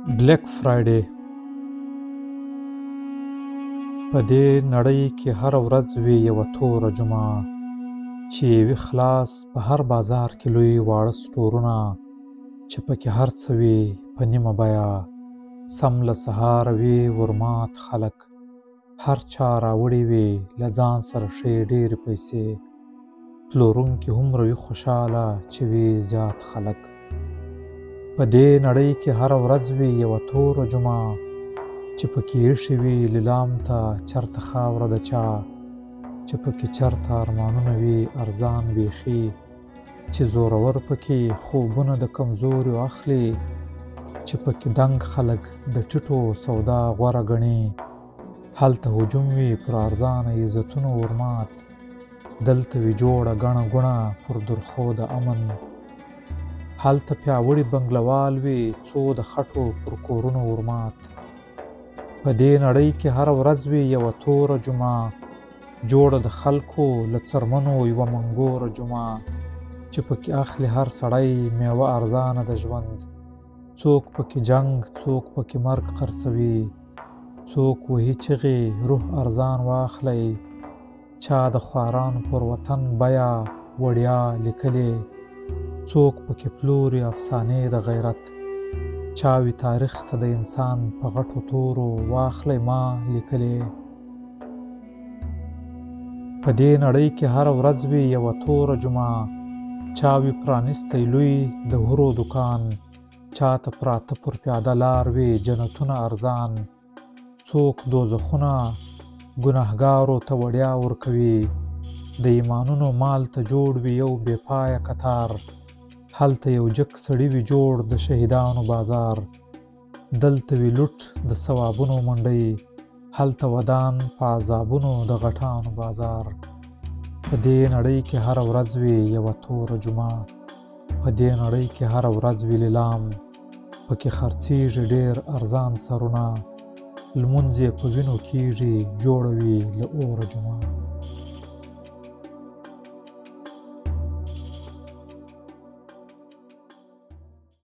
بلیک فرایډے. په دې نړۍ کې هر ورځ وي یوه توره جمعه، چې وي خلاص په هر بازار کې لوی واړه سټورونه، چې پکې هر څه وي په نیمه بیه. سم له سهاره وي ورمات خلک، هر چا راوړي وي له ځان سره ښې ډېرې پیسې. پلورونکي هومره وي خوشحاله چې وي زیات خلک. په دې نړۍ کې هره ورځ وي یوه توره جمعه، چې پکې ایښې وي لیلام ته چرته خاوره د چا، چې پکې چرته ارمانونه وي ارزان بیخي، چې زورور پکې خوبونه د کمزوریو اخلي، چې پکې دنګ خلک د ټیټو سودا غوره ګڼي. هلته هجوم وي پر ارزانه عزتونو ورمات، دلته وي جوړه ګڼه ګوڼه پر درخو د امن. هلته پیاوړي بنګلوال وي څو د خټو پر کورونو ورمات. په دې نړۍ کې هره ورځ وي یوه توره جمعه، جوړه د خلکو له څرمنو یوه منګوره جمعه، چې پکې اخلي هر سړی میوه ارزانه د ژوند. څوک پکې جنګ، څوک پکې مرګ خرڅوي، څوک وهي چغې روح ارزان واخلئ. چا د خوارانو پر وطن بیه وړیا لیکلې، څوک پکې پلوري افسانې د غیرت. چاوي تاریخ ته د انسان په غټو تورو واخلئ ما لیکلې. په دې نړۍ کې هره ورځ وي یوه توره جمعه، چاوي پرانیستی لوی د هورو دکان، چاته پراته پر پیاده لار وي جنتونه ارزان. څوک دوزخونه ګناهګارو ته وړیا ورکوي، د ایمانونو مال ته جوړ وي یو بې پایه کتار. هلته یو جک سړي وي جوړ د شهیدانو بازار، دلته وي لوټ د ثوابونو منډۍ، هلته ودان په عذابونو د غټانو بازار. په دې نړۍ کې هره ورځ وي یوه توره جمعه، په دې نړۍ کې هره ورځ وي لیلام، پکې خرڅیږي ډېر ارزان سرونه، لمونځ یې په وینو کیږي جوړه وي له اوره جمعه.